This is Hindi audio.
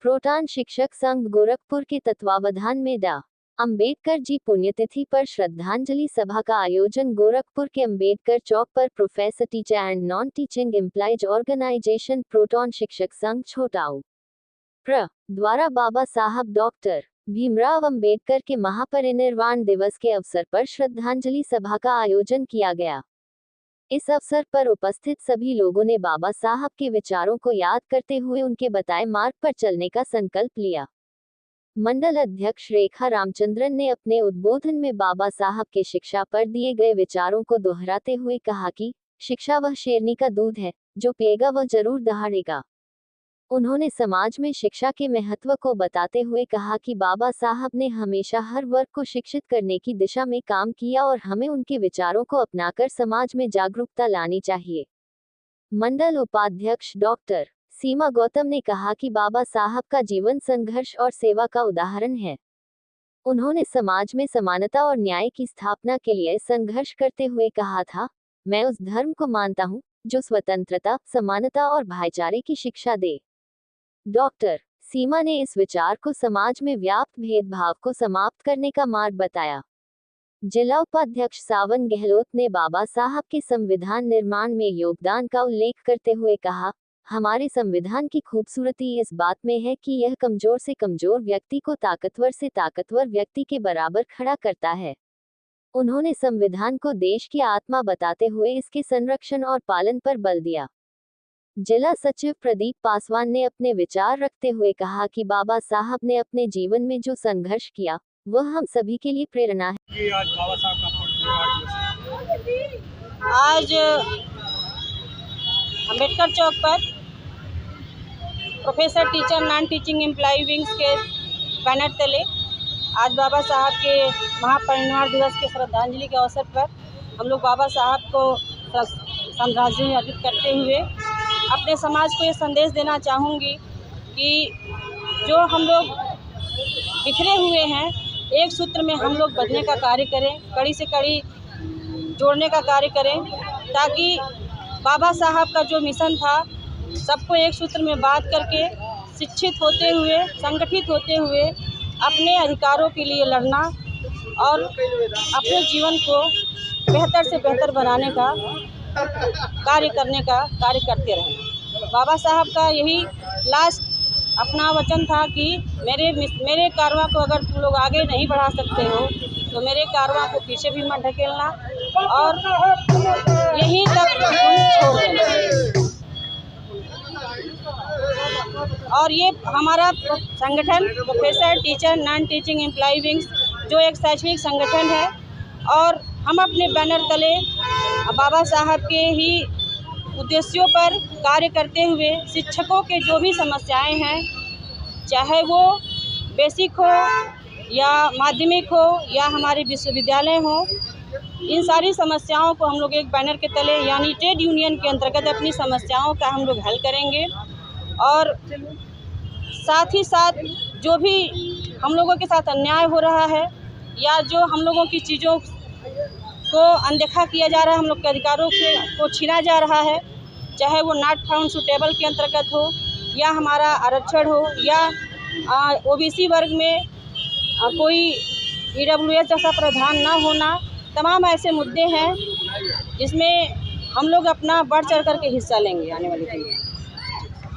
प्रोटॉन शिक्षक संघ गोरखपुर के तत्वावधान में डॉ. अंबेडकर जी पुण्यतिथि पर श्रद्धांजलि सभा का आयोजन गोरखपुर के अंबेडकर चौक पर professor teacher and non teaching employees organization प्रोटॉन शिक्षक संघ छोटाऊ प्र. द्वारा बाबा साहब डॉक्टर भीमराव अंबेडकर के महापरिनिर्वाण दिवस के अवसर पर श्रद्धांजलि सभा का आयोजन किया गया। इस अवसर पर उपस्थित सभी लोगों ने बाबा साहब के विचारों को याद करते हुए उनके बताए मार्ग पर चलने का संकल्प लिया। मंडल अध्यक्ष रेखा रामचंद्रन ने अपने उद्बोधन में बाबा साहब के शिक्षा पर दिए गए विचारों को दोहराते हुए कहा कि शिक्षा वह शेरनी का दूध है, जो पिएगा वह जरूर दहाड़ेगा। उन्होंने समाज में शिक्षा के महत्व को बताते हुए कहा कि बाबा साहब ने हमेशा हर वर्ग को शिक्षित करने की दिशा में काम किया और हमें उनके विचारों को अपनाकर समाज में जागरूकता लानी चाहिए। मंडल उपाध्यक्ष डॉक्टर सीमा गौतम ने कहा कि बाबा साहब का जीवन संघर्ष और सेवा का उदाहरण है। उन्होंने समाज में समानता और न्याय की स्थापना के लिए संघर्ष करते हुए कहा था, मैं उस धर्म को मानता हूँ जो स्वतंत्रता, समानता और भाईचारे की शिक्षा दे। डॉक्टर सीमा ने इस विचार को समाज में व्याप्त भेदभाव को समाप्त करने का मार्ग बताया। जिला उपाध्यक्ष सावन गहलोत ने बाबा साहब के संविधान निर्माण में योगदान का उल्लेख करते हुए कहा, हमारे संविधान की खूबसूरती इस बात में है कि यह कमजोर से कमजोर व्यक्ति को ताकतवर से ताकतवर व्यक्ति के बराबर खड़ा करता है। उन्होंने संविधान को देश की आत्मा बताते हुए इसके संरक्षण और पालन पर बल दिया। जिला सचिव प्रदीप पासवान ने अपने विचार रखते हुए कहा कि बाबा साहब ने अपने जीवन में जो संघर्ष किया वह हम सभी के लिए प्रेरणा है। आज बाबा साहब का आज अंबेडकर चौक पर professor teacher non teaching employee wings के बैनर तले आज बाबा साहब के महापरिनिर्वाण दिवस के श्रद्धांजलि के अवसर पर हम लोग बाबा साहब को श्रद्धांजलि अर्पित करते हुए अपने समाज को ये संदेश देना चाहूँगी कि जो हम लोग बिखरे हुए हैं, एक सूत्र में हम लोग बंधने का कार्य करें, कड़ी से कड़ी जोड़ने का कार्य करें, ताकि बाबा साहब का जो मिशन था सबको एक सूत्र में बात करके शिक्षित होते हुए, संगठित होते हुए अपने अधिकारों के लिए लड़ना और अपने जीवन को बेहतर से बेहतर बनाने का कार्य करते रहना। बाबा साहब का यही लास्ट अपना वचन था कि मेरे कारवां को अगर तुम लोग आगे नहीं बढ़ा सकते हो तो मेरे कारवां को पीछे भी मत ढकेलना और यहीं तक छोड़ देना। और ये हमारा संगठन professor teacher non teaching employee wings जो एक शैक्षणिक संगठन है और हम अपने बैनर तले बाबा साहब के ही उद्देश्यों पर कार्य करते हुए शिक्षकों के जो भी समस्याएं हैं, चाहे वो बेसिक हो या माध्यमिक हो या हमारे विश्वविद्यालय हो, इन सारी समस्याओं को हम लोग एक बैनर के तले यानी ट्रेड यूनियन के अंतर्गत अपनी समस्याओं का हम लोग हल करेंगे। और साथ ही साथ जो भी हम लोगों के साथ अन्याय हो रहा है या जो हम लोगों की चीज़ों को अनदेखा किया जा रहा है, हम लोग के अधिकारों को छीना जा रहा है, चाहे वो नॉट फाउंड सूटेबल के अंतर्गत हो या हमारा आरक्षण हो या ओबीसी वर्ग में कोई ईडब्ल्यूएस जैसा प्रावधान ना होना, तमाम ऐसे मुद्दे हैं जिसमें हम लोग अपना बढ़ चढ़ कर के हिस्सा लेंगे आने वाले दिन में।